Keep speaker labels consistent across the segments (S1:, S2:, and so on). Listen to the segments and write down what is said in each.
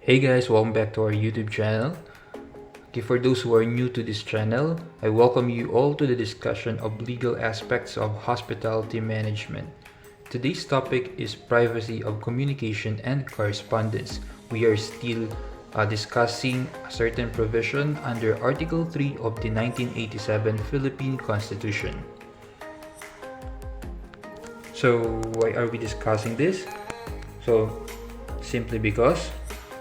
S1: Hey guys, welcome back to our YouTube channel. Okay, for those who are new to this channel, I welcome you all to the discussion of legal aspects of hospitality management. Today's topic is privacy of communication and correspondence. We are still discussing a certain provision under Article 3 of the 1987 Philippine Constitution. So, why are we discussing this? Simply because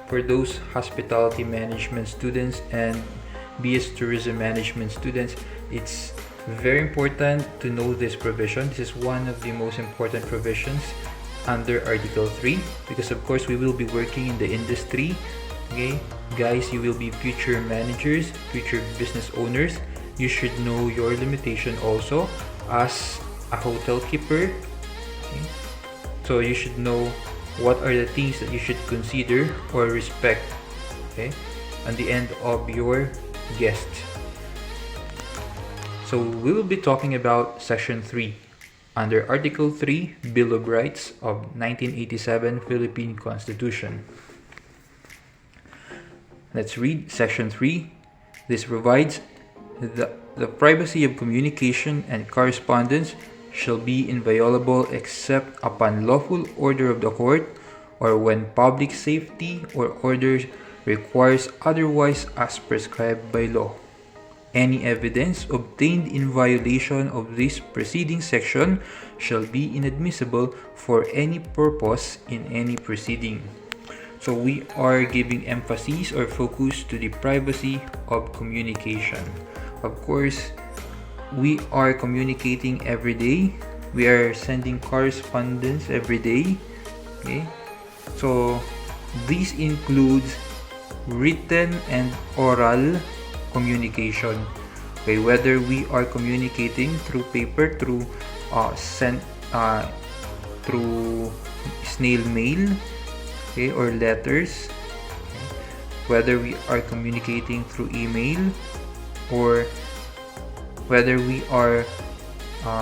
S1: for those hospitality management students and BS Tourism Management students, it's very important to know this provision. This is one of the most important provisions under Article 3 because of course we will be working in the industry. Okay, guys, you will be future managers, future business owners. You should know your limitation also as a hotel keeper. Okay? So you should know what are the things that you should consider or respect, okay, at the end of your guest. So we will be talking about Section 3 under Article 3 Bill of Rights of 1987 Philippine Constitution. Let's read Section 3. This provides the privacy of communication and correspondence shall be inviolable except upon lawful order of the court or when public safety or order requires otherwise as prescribed by law. Any evidence obtained in violation of this preceding section shall be inadmissible for any purpose in any proceeding. So we are giving emphasis or focus to the privacy of communication. Of course, we are communicating every day. We are sending correspondence every day. Okay, so this includes written and oral communication. Okay, whether we are communicating through paper, through through snail mail, okay, or letters, okay, whether we are communicating through email or whether we are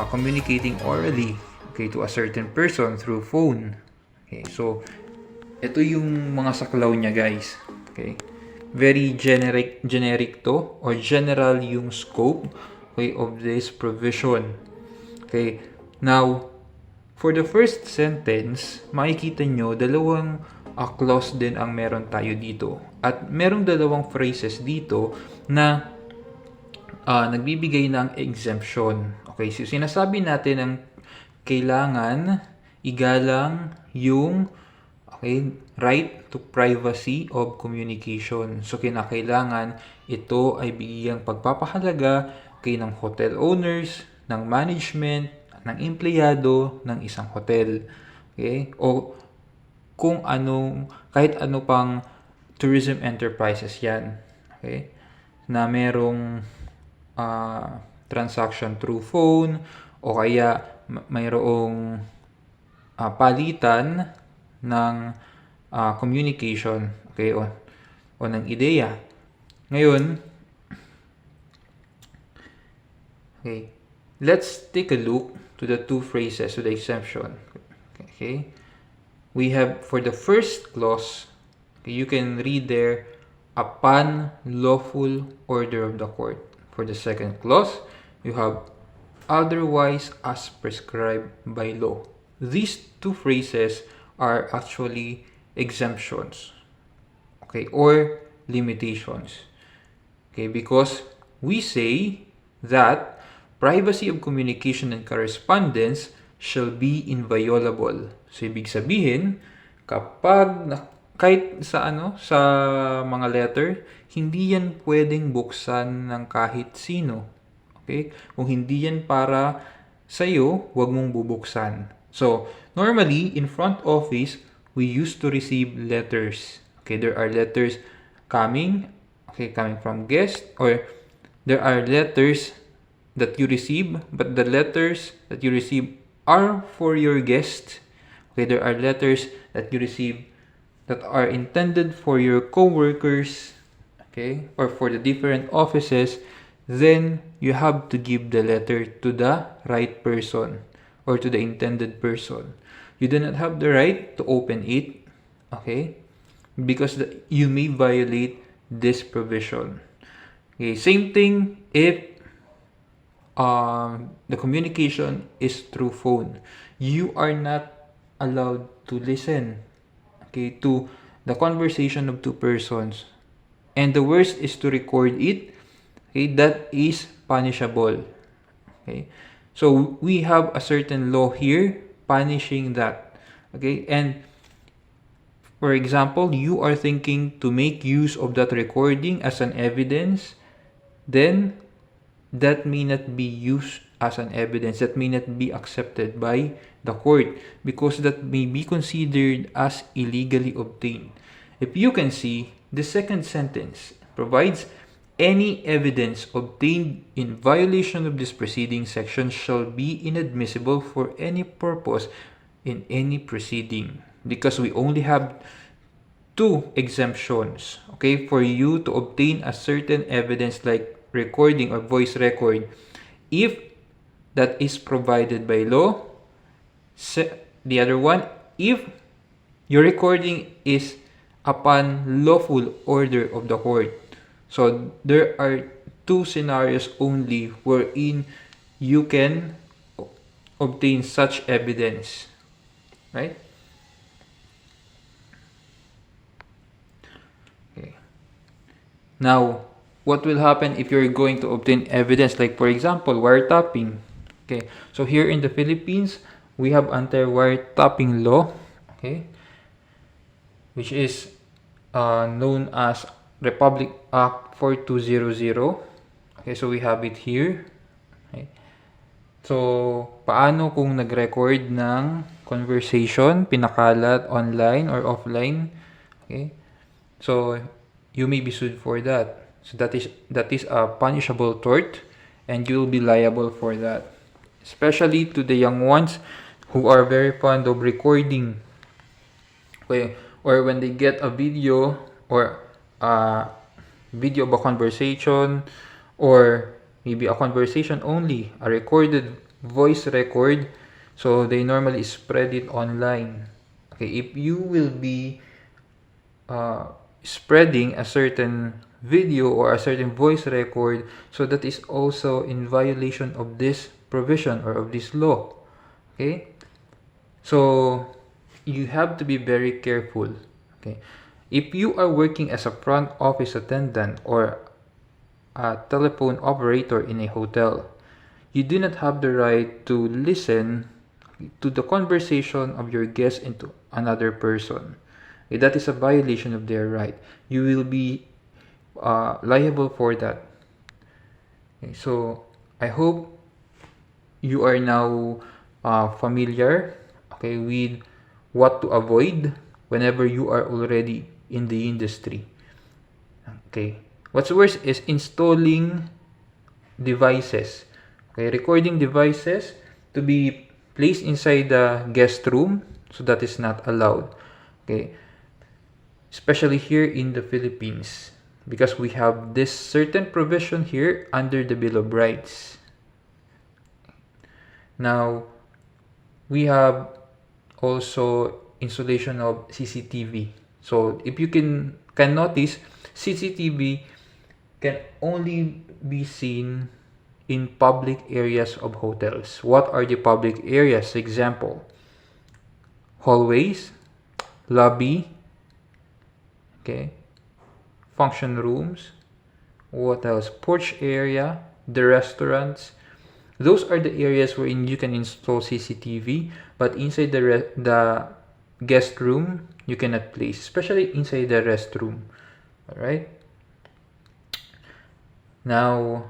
S1: communicating orally, okay, to a certain person through phone. Okay, so ito yung mga saklaw niya, guys. Okay, very generic to or general yung scope, okay, of this provision. Okay, now for the first sentence, makikita nyo dalawang clause din ang meron tayo dito at merong dalawang phrases dito na nagbibigay ng exemption. Okay, so sinasabi natin ng kailangan igalang yung right to privacy of communication. So kinakailangan ito ay bigyang pagpapahalaga ng hotel owners, ng management, ng empleyado ng isang hotel. Okay? O kung kahit ano pang tourism enterprises yan. Okay? Na merong transaction through phone o kaya mayroong palitan ng communication, okay, o ng ideya. Ngayon, okay, let's take a look to the two phrases, to the exemption. Okay, we have for the first clause, okay, you can read there upon lawful order of the court. For the second clause, you have otherwise as prescribed by law. These two phrases are actually exemptions, okay, or limitations. Okay, because we say that privacy of communication and correspondence shall be inviolable. So ibig sabihin, kapag kahit sa sa mga letter, hindi yan pwedeng buksan ng kahit sino. Okay? Kung hindi yan para sa iyo, wag mong bubuksan. So, normally in front office, we used to receive letters. Okay, there are letters coming from guests, or there are letters that you receive, but the letters that you receive are for your guest. Okay, there are letters that you receive that are intended for your co-workers, okay, or for the different offices. Then you have to give the letter to the right person or to the intended person. You do not have the right to open it, okay? because you may violate this provision. Okay, same thing if the communication is through phone. You are not allowed to listen, okay, to the conversation of two persons. And the worst is to record it. Okay, that is punishable. Okay, so we have a certain law here punishing that. Okay, and for example, you are thinking to make use of that recording as an evidence, then that may not be used as an evidence. That may not be accepted by the court because that may be considered as illegally obtained. If you can see, the second sentence provides any evidence obtained in violation of this preceding section shall be inadmissible for any purpose in any proceeding, because we only have two exemptions, okay, for you to obtain a certain evidence like recording or voice record if that is provided by law. The other one, if your recording is upon lawful order of the court. So there are two scenarios only wherein you can obtain such evidence, right? Okay. Now, what will happen if you're going to obtain evidence, like for example, wiretapping? Okay, so here in the Philippines, we have anti-wiretapping law, okay, which is known as Republic Act 4200. Okay, so we have it here. Okay. So, paano kung nag-record ng conversation, pinakalat online or offline? Okay. So, you may be sued for that. So that is a punishable tort, and you will be liable for that. Especially to the young ones who are very fond of recording. Okay, or when they get a video or a video of a conversation, or maybe a conversation only, a recorded voice record, so they normally spread it online. Okay, if you will be spreading a certain video or a certain voice record, so that is also in violation of this provision or of this law. Okay, so you have to be very careful. Okay, if you are working as a front office attendant or a telephone operator in a hotel, you do not have the right to listen to the conversation of your guest and to another person. Okay, that is a violation of their right. You will be liable for that. Okay, so I hope you are now familiar, okay, with what to avoid whenever you are already in the industry. Okay, what's worse is installing devices, okay, recording devices to be placed inside the guest room, so that is not allowed. Okay, especially here in the Philippines, because we have this certain provision here under the Bill of Rights. Now, we have also installation of CCTV. So if you can notice, CCTV can only be seen in public areas of hotels. What are the public areas? Example, hallways, lobby, okay, function rooms, what else? Porch area, the restaurants. Those are the areas wherein you can install CCTV, but inside the guest room, you cannot place, especially inside the restroom. All right. Now,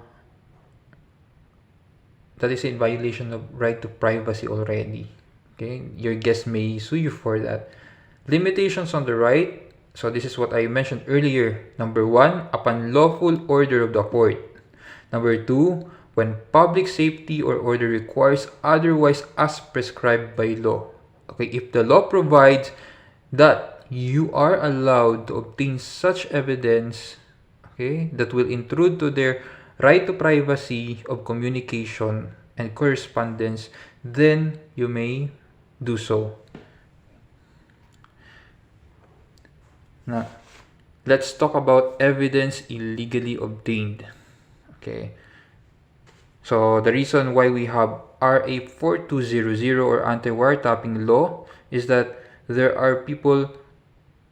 S1: that is in violation of right to privacy already. Okay, your guest may sue you for that. Limitations on the right. So this is what I mentioned earlier. Number 1, upon lawful order of the court. Number 2, when public safety or order requires otherwise as prescribed by law. Okay, if the law provides that you are allowed to obtain such evidence, okay, that will intrude to their right to privacy of communication and correspondence, then you may do so. Now, let's talk about evidence illegally obtained. Okay. So the reason why we have RA 4200 or anti-wiretapping law is that there are people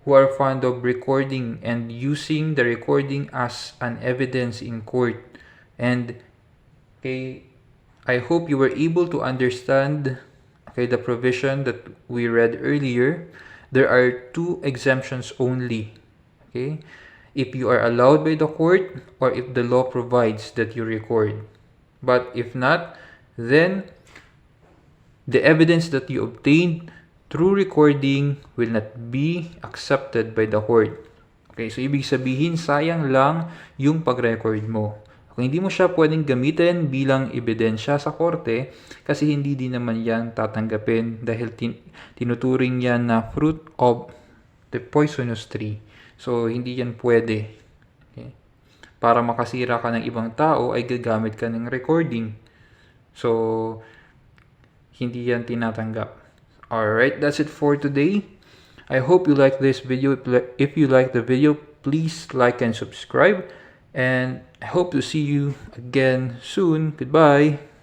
S1: who are fond of recording and using the recording as an evidence in court. And okay, I hope you were able to understand the provision that we read earlier. There are two exemptions only. Okay, if you are allowed by the court or if the law provides that you record. But if not, then the evidence that you obtained through recording will not be accepted by the court. Okay, so ibig sabihin, sayang lang yung pag-record mo. Kung hindi mo siya pwedeng gamitin bilang ebidensya sa korte, kasi hindi din naman yan tatanggapin dahil tinuturing yan na fruit of the poisonous tree. So, hindi yan pwede. Okay? Para makasira ka ng ibang tao, ay gagamit ka ng recording. So, hindi yan tinatanggap. Alright, that's it for today. I hope you like this video. If you like the video, please like and subscribe. And I hope to see you again soon. Goodbye.